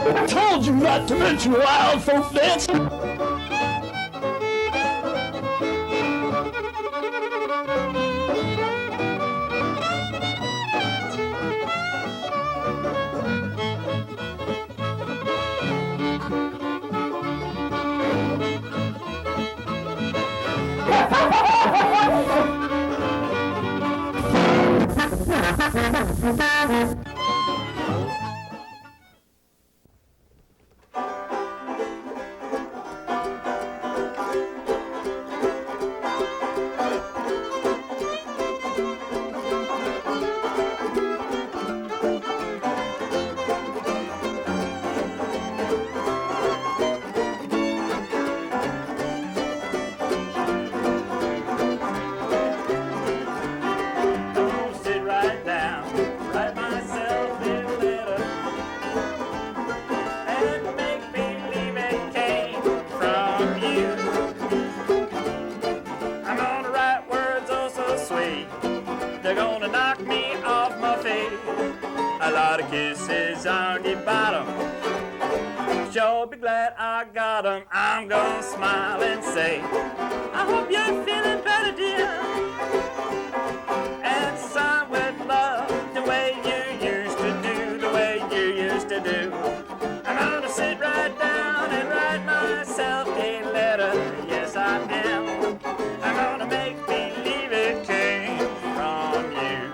I told you not to mention wild folk dancing. They're gonna knock me off my feet. A lot of kisses on the bottom. Sure be glad I got 'em. I'm gonna smile and say, I hope you're feeling better, dear. And sign with love the way you used to do, the way you used to do. I'm gonna sit right down and write myself a letter. Yes, I am. I'm gonna make believe it came from you.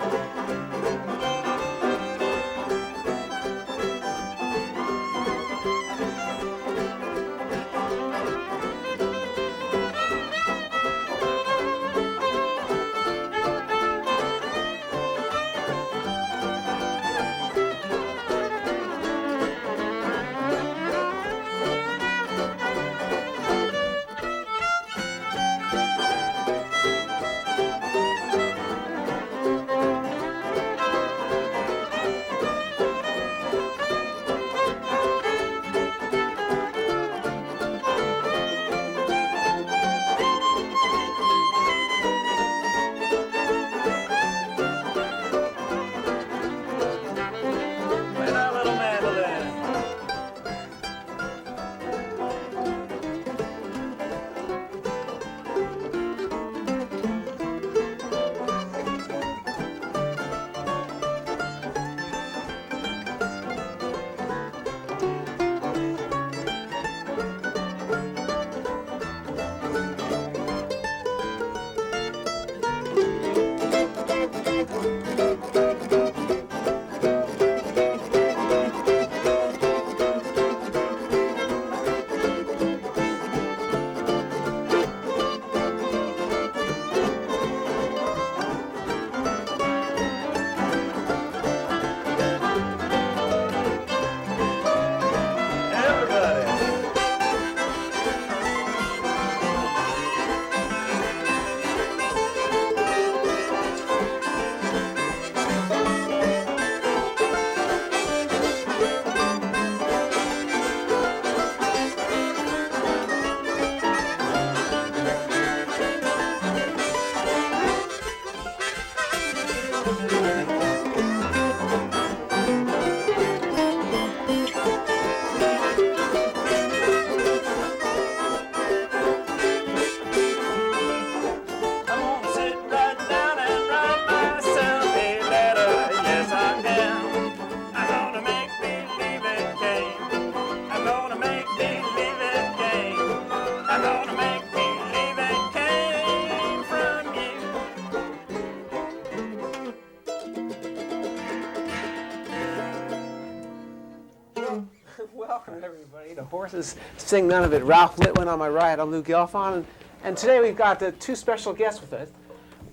Welcome, everybody. The horses sing none of it. Ralph Litwin on my right. I'm Lou Gelfond. And today we've got two special guests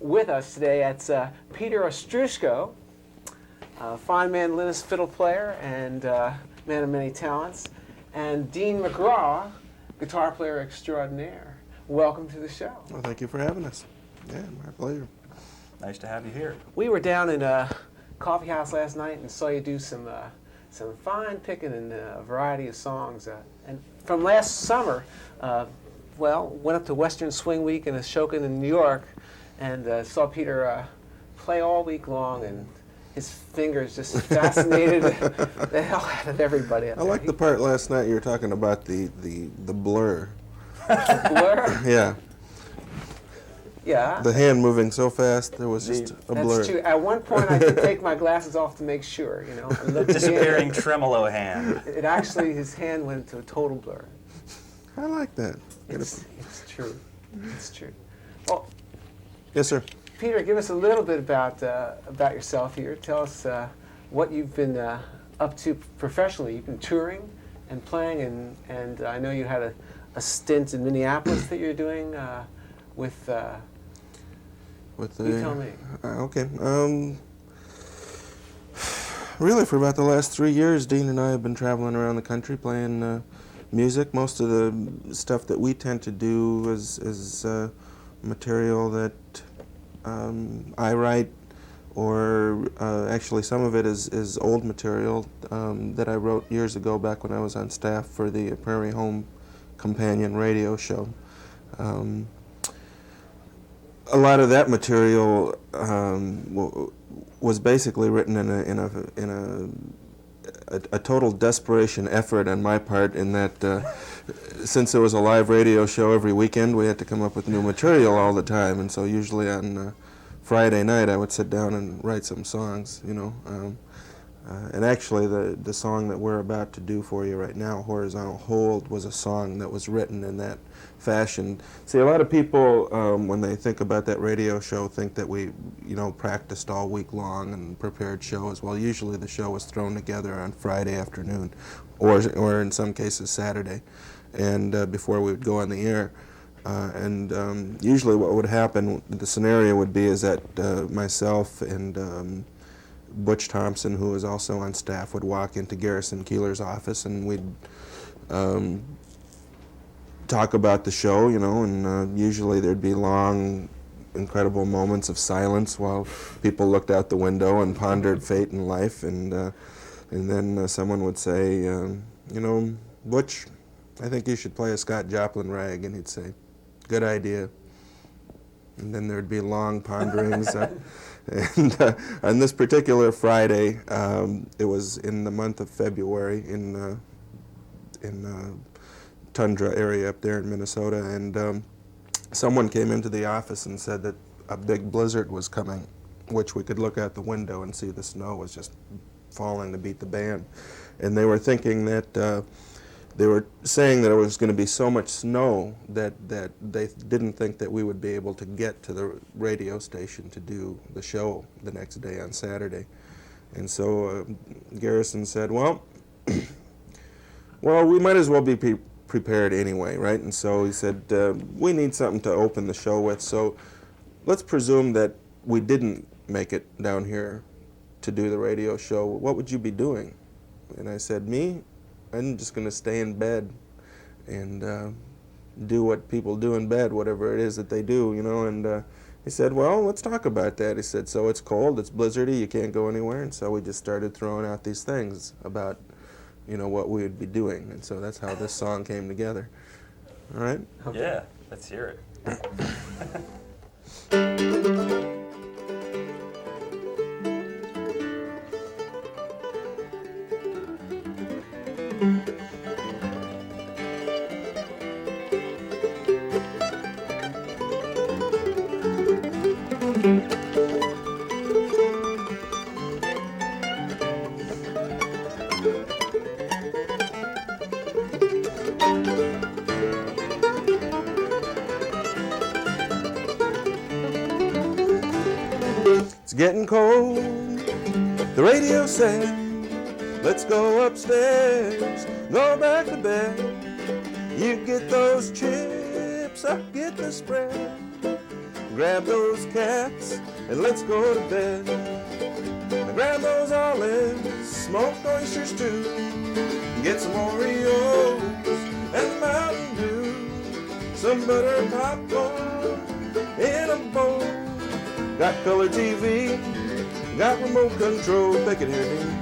with us today. It's Peter Ostroushko, a fine mandolinist, fiddle player, and man of many talents, and Dean Magraw, guitar player extraordinaire. Welcome to the show. Well, thank you for having us. Yeah, my pleasure. Nice to have you here. We were down in a coffee house last night and saw you do some fine picking and a variety of songs. And from last summer, went up to Western Swing Week in Ashoka in New York and saw Peter play all week long and his fingers just fascinated the hell out of everybody. I like the part last night you were talking about the blur. Blur? Yeah. Yeah. The hand moving so fast, there was just a blur. That's true. At one point, I had to take my glasses off to make sure, you know. And look Disappearing tremolo hand. It actually, his hand went to a total blur. I like that. It's true. It's true. Well, Yes, sir. Peter, give us a little bit about yourself here. Tell us what you've been up to professionally. You've been touring and playing, and I know you had a stint in Minneapolis that you're doing with the. You tell me. Okay. Really, for about the last 3 years, Dean and I have been traveling around the country playing music. Most of the stuff that we tend to do is material that I write, or actually some of it is old material that I wrote years ago back when I was on staff for the Prairie Home Companion radio show. A lot of that material was basically written in a total desperation effort on my part, in that since there was a live radio show every weekend, we had to come up with new material all the time, and so usually on Friday night I would sit down and write some songs, you know. And actually the song that we're about to do for you right now, Horizontal Hold, was a song that was written in that fashion. See, a lot of people, when they think about that radio show, think that we, you know, practiced all week long and prepared shows. Well, usually the show was thrown together on Friday afternoon, or in some cases Saturday, and before we would go on the air. Usually what would happen, the scenario would be is that myself and Butch Thompson, who was also on staff, would walk into Garrison Keeler's office, and we'd talk about the show, you know, and usually there'd be long, incredible moments of silence while people looked out the window and pondered fate and life, and then someone would say, you know, Butch, I think you should play a Scott Joplin rag, and he'd say, good idea. And then there'd be long ponderings. And on this particular Friday, it was in the month of February in Tundra area up there in Minnesota, and someone came into the office and said that a big blizzard was coming, which we could look out the window and see the snow was just falling to beat the band. And they were thinking that they were saying that it was going to be so much snow that they didn't think that we would be able to get to the radio station to do the show the next day on Saturday. And so Garrison said, well, we might as well be prepared anyway, right? And so he said, we need something to open the show with, so let's presume that we didn't make it down here to do the radio show. What would you be doing? And I said, me? I'm just going to stay in bed and do what people do in bed, whatever it is that they do, you know. And he said, well, let's talk about that. He said, so it's cold, it's blizzardy, you can't go anywhere. And so we just started throwing out these things about, you know, what we would be doing. And so that's how this song came together. All right? Okay. Yeah, let's hear it. It's getting cold, the radio said, let's go upstairs, go back to bed. You get those chips, I'll get the spread. Grab those cats, and let's go to bed. Now grab those olives, smoked oysters too. Get some Oreos, and Mountain Dew. Some butter popcorn in a bowl. Got color TV, got remote control. Take it here, Dean.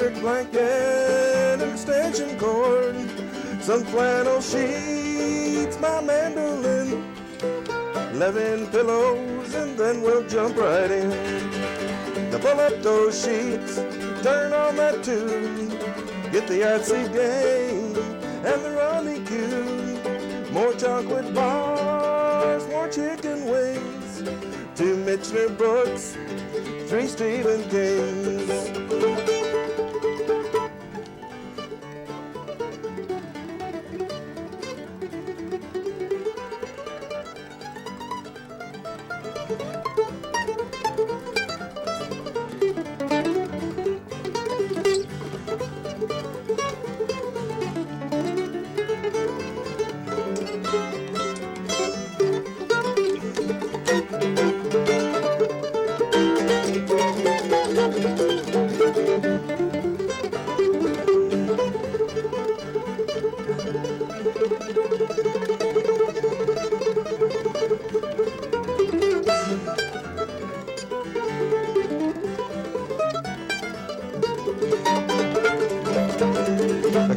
electric blanket, an extension cord, some flannel sheets, my mandolin, 11 pillows, and then we'll jump right in. Now pull up those sheets, turn on that tune, get the artsy game and the rummy cue. More chocolate bars, more chicken wings, 2 Mitchner books, 3 Stephen Kings.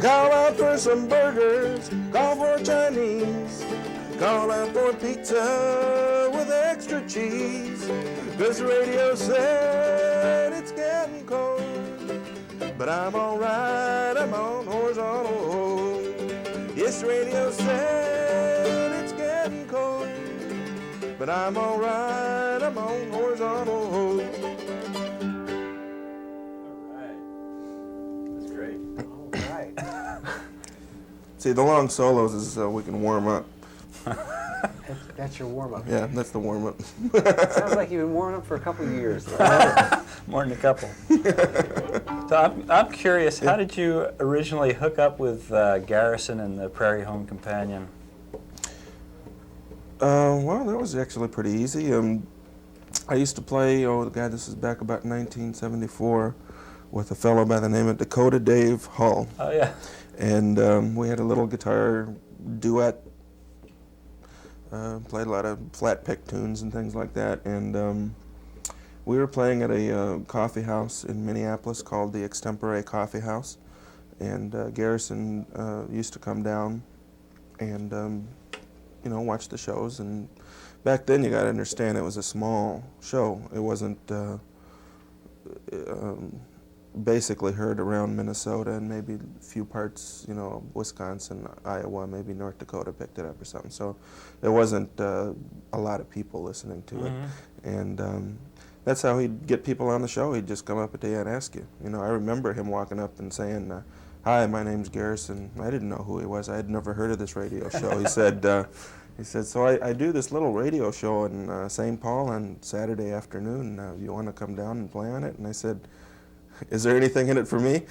Call out for some burgers, call for Chinese, call out for pizza with extra cheese. This radio said it's getting cold, but I'm alright, I'm on horizontal hold. Yes, radio said it's getting cold, but I'm alright, I'm on horizontal hold. See, the long solos is so we can warm up. That's your warm-up. Yeah, that's the warm-up. Sounds like you've been warming up for a couple of years. More than a couple. So I'm curious, how did you originally hook up with Garrison and the Prairie Home Companion? Well, that was actually pretty easy. I used to play, this is back about 1974, with a fellow by the name of Dakota Dave Hull. Oh, yeah. And we had a little guitar duet, played a lot of flat pick tunes and things like that. And we were playing at a coffee house in Minneapolis called the Extempore Coffee House. And Garrison used to come down and, watch the shows. And back then, you got to understand, it was a small show. It wasn't basically heard around Minnesota and maybe a few parts, Wisconsin, Iowa, maybe North Dakota picked it up or something. So there wasn't a lot of people listening to it. And that's how he'd get people on the show. He'd just come up at the end and ask you. I remember him walking up and saying, "Hi, my name's Garrison." I didn't know who he was. I had never heard of this radio show. He said, "So I do this little radio show in St. Paul on Saturday afternoon. You want to come down and play on it?" And I said, "Is there anything in it for me?"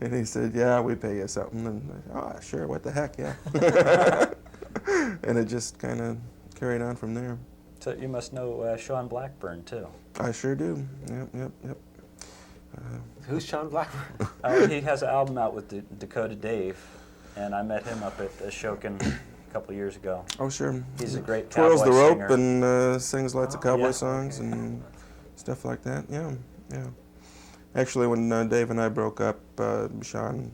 And he said, "Yeah, we pay you something." And I said, "Oh, sure, what the heck, yeah." And it just kind of carried on from there. So you must know Sean Blackburn, too. I sure do. Yep. Who's Sean Blackburn? He has an album out with Dakota Dave, and I met him up at Ashokan a couple of years ago. Oh, sure. He's a great Twirls cowboy the rope singer. and sings lots of cowboy songs and stuff like that. Yeah. Actually, when Dave and I broke up, Sean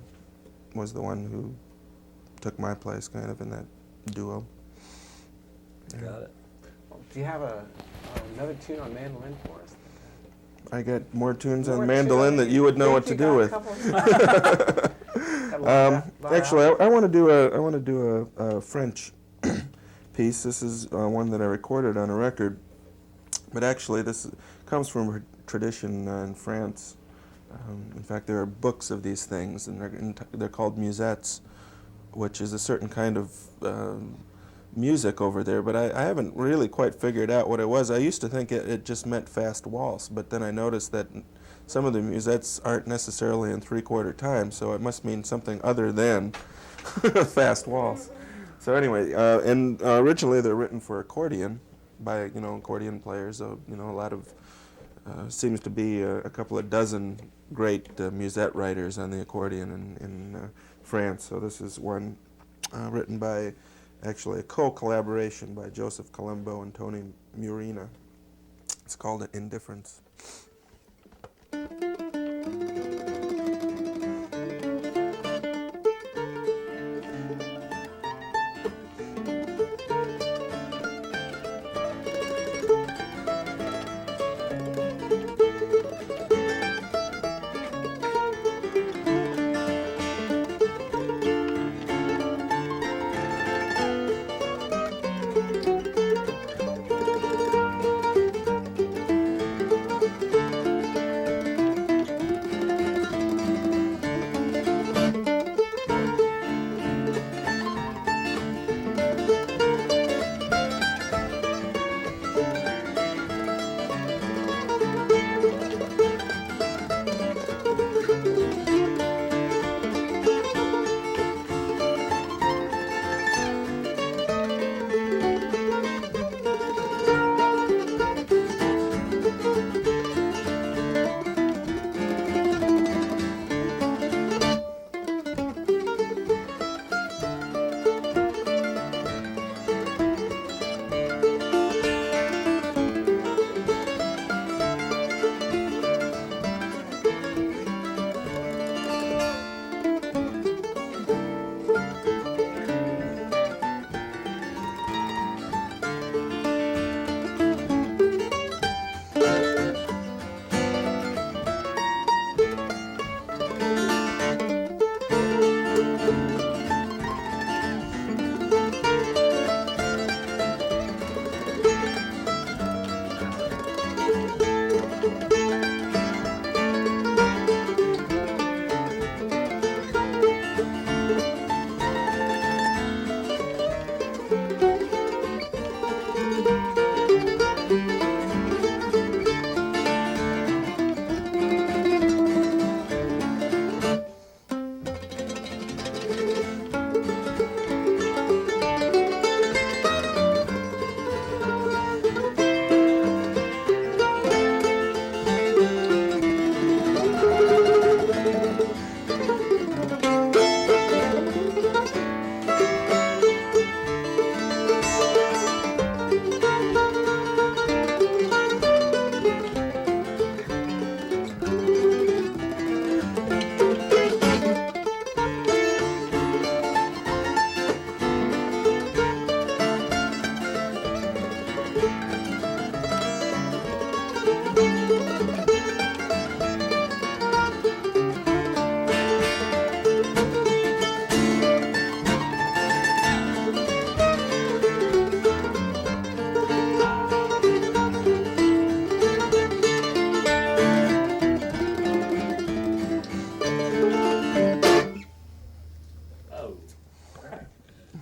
was the one who took my place, kind of in that duo. Yeah. Got it. Do you have another tune on mandolin for us? I got more tunes on mandolin that you would know what to do with. Actually, I want to do a French piece. This is one that I recorded on a record, but actually this comes from a tradition in France. In fact, there are books of these things, and they're called musettes, which is a certain kind of music over there, but I haven't really quite figured out what it was. I used to think it just meant fast waltz, but then I noticed that some of the musettes aren't necessarily in 3/4 time, so it must mean something other than fast waltz. So anyway, and originally they're written for accordion by accordion players. A lot of seems to be a couple of dozen great musette writers on the accordion in France. So this is one written by actually a co-collaboration by Joseph Colombo and Tony Murina. It's called Indifference.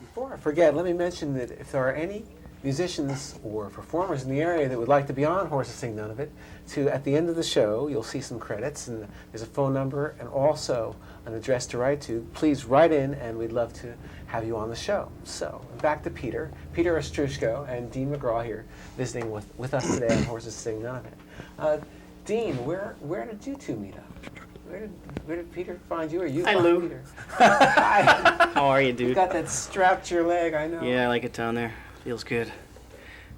Before I forget, let me mention that if there are any musicians or performers in the area that would like to be on Horses Sing None of It, at the end of the show, you'll see some credits, and there's a phone number and also an address to write to. Please write in, and we'd love to have you on the show. So, back to Peter Ostroushko and Dean Magraw here, visiting with us today on Horses Sing None of It. Dean, where did you two meet up? Where did Peter find you, or you find Lou. Peter? Hi. How are you, dude? You got that strapped to your leg, I know. Yeah, I like it down there. Feels good.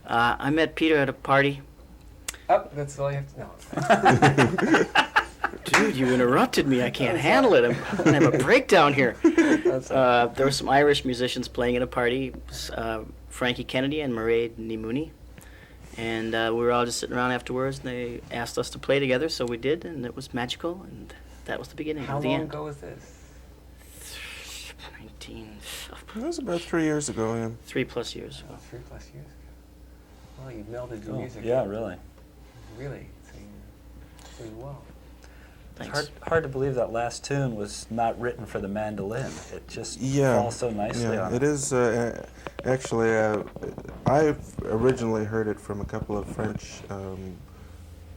I met Peter at a party. Oh, that's all you have to know. Dude, you interrupted me. I can't handle it. I'm going to have a breakdown here. There were some Irish musicians playing at a party, Frankie Kennedy and Mairead Nimuni. And we were all just sitting around afterwards, and they asked us to play together, so we did, and it was magical, and that was the beginning How of the long end. ago was this? 19... It was about 3 years ago, yeah. 3+ years ago. 3+ years ago. Well, you've melded your music. Yeah, really. Really, so you're doing well. Thanks. Hard to believe that last tune was not written for the mandolin. It just falls so nicely on it is. Actually, I originally heard it from a couple of French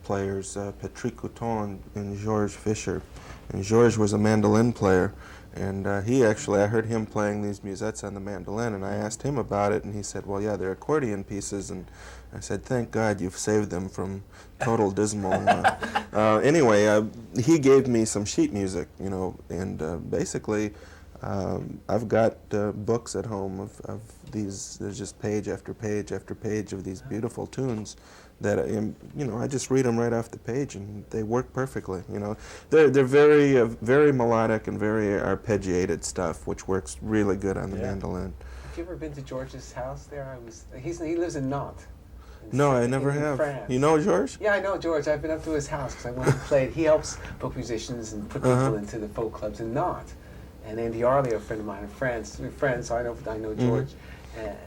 players, Patrick Couton and Georges Fischer. And Georges was a mandolin player, and I heard him playing these musettes on the mandolin, and I asked him about it, and he said, well, yeah, they're accordion pieces, and I said, thank God you've saved them from total dismal. Anyway, he gave me some sheet music, and basically I've got books at home of these. There's just page after page after page of these beautiful tunes that I just read them right off the page, and they work perfectly. They're very very melodic and very arpeggiated stuff, which works really good on the mandolin. Have you ever been to George's house there? He lives in Nantes. No, I never in have. France. You know George? Yeah, I know George. I've been up to his house because I went and played. He helps book musicians and put people into the folk clubs in Nantes. And Andy Arley, a friend of mine, we're friends, so I know George.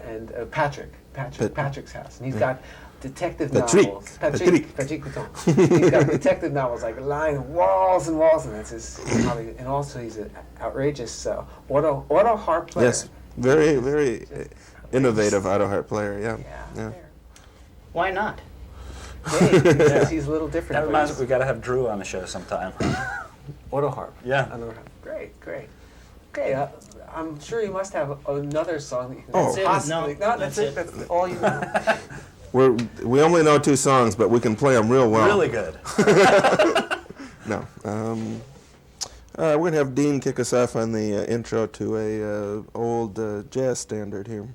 And Patrick's house. And he's got detective novels. Patrick Couton. He's got detective novels like lying walls and walls, and that's his hobby. And also he's an outrageous auto harp player. Yes, very, very innovative auto harp player, yeah. Why not? Yeah, he's a little different. That reminds me, we got to have Drew on the show sometime. Auto harp. Yeah. Great. Okay, I'm sure you must have another song that you can That's it. possibly. No, That's it. That's all you know. We only know 2 songs, but we can play them real well. Really good. No. We're going to have Dean kick us off on the intro to a old jazz standard here.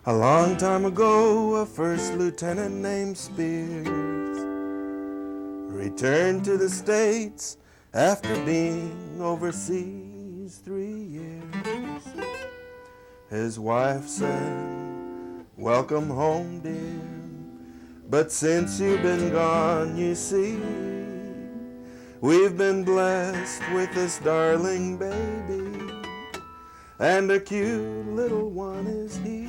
A long time ago, a first lieutenant named Spears returned to the States After being overseas 3 years, his wife said, "Welcome home, dear. But since you've been gone, you see, we've been blessed with this darling baby, and a cute little one is he."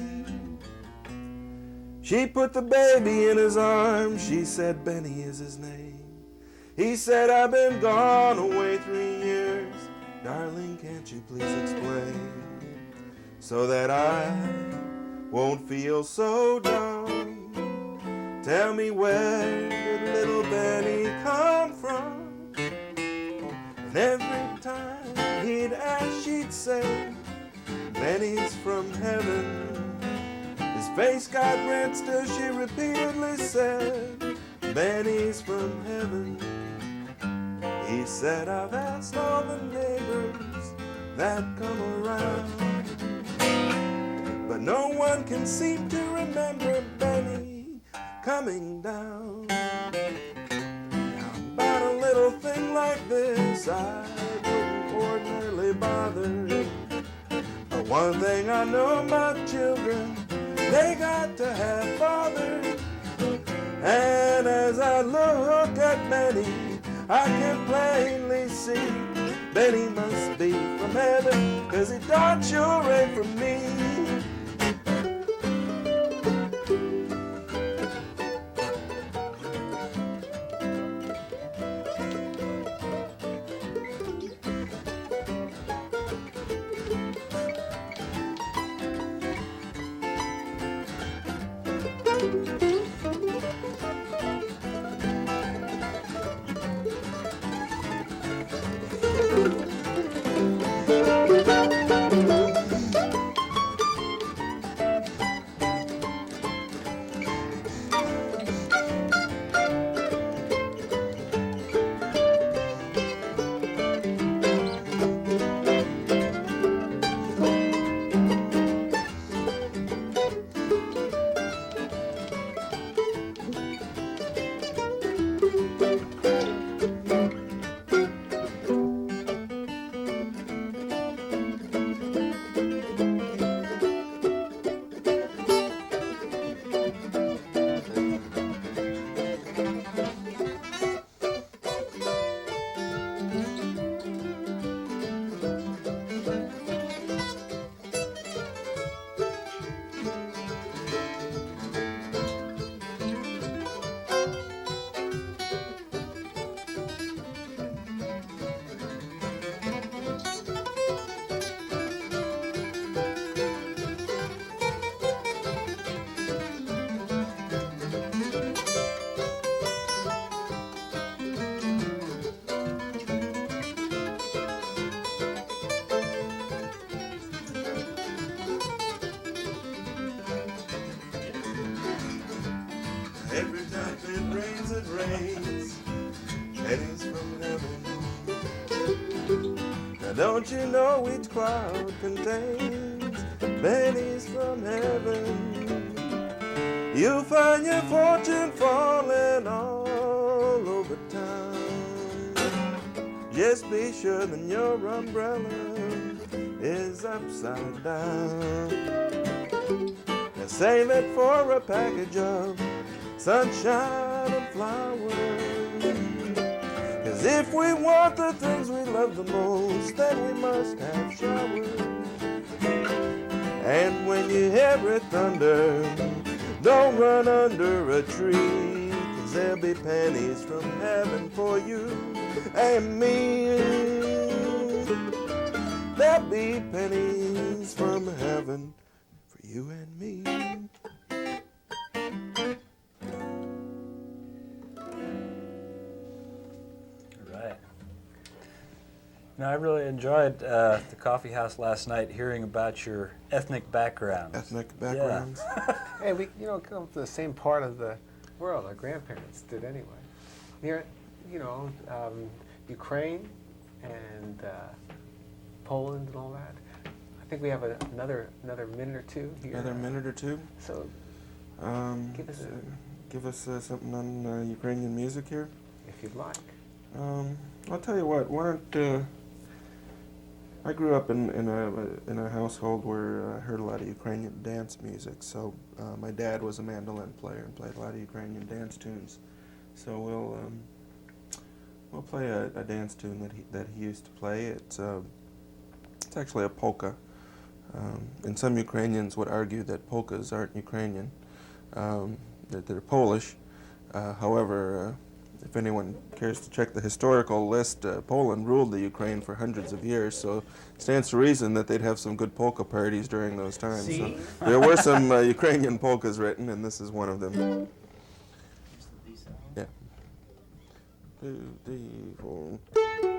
She put the baby in his arms. She said, "Benny is his name." He said, "I've been gone away 3 years. Darling, can't you please explain, so that I won't feel so down? Tell me, where did little Benny come from?" And every time he'd ask, she'd say, "Benny's from heaven." His face got red, still she repeatedly said, "Benny's from heaven." He said, "I've asked all the neighbors that come around, but no one can seem to remember Benny coming down. Now, about a little thing like this, I wouldn't ordinarily bother. But one thing I know about children, they got to have fathers. And as I look at Benny, I can plainly see Benny must be from heaven, 'cause he don't sure ain't from me." Every time it rains, Benny's from heaven. Now don't you know each cloud contains Benny's from heaven? You'll find your fortune falling all over town. Just be sure that your umbrella is upside down. And save it for a package of sunshine and flowers. 'Cause if we want the things we love the most, then we must have showers. And when you hear it thunder, don't run under a tree, 'cause there'll be pennies from heaven for you and me. There'll be pennies from heaven for you and me. Now, I really enjoyed the coffee house last night, hearing about your ethnic background. Ethnic backgrounds. Yeah. Hey, we come from the same part of the world our grandparents did anyway. Near, Ukraine and Poland and all that. I think we have another minute or two here. Another minute or two. So give us something on Ukrainian music here. if you'd like. I'll tell you what. Why don't I grew up in a household where I heard a lot of Ukrainian dance music. So my dad was a mandolin player and played a lot of Ukrainian dance tunes. So we'll play a dance tune that he used to play. It's actually a polka. And some Ukrainians would argue that polkas aren't Ukrainian, that they're Polish. However, if anyone cares to check the historical list, Poland ruled the Ukraine for hundreds of years, so it stands to reason that they'd have some good polka parties during those times. So there were some Ukrainian polkas written, and this is one of them. Yeah. 2, 3, 4.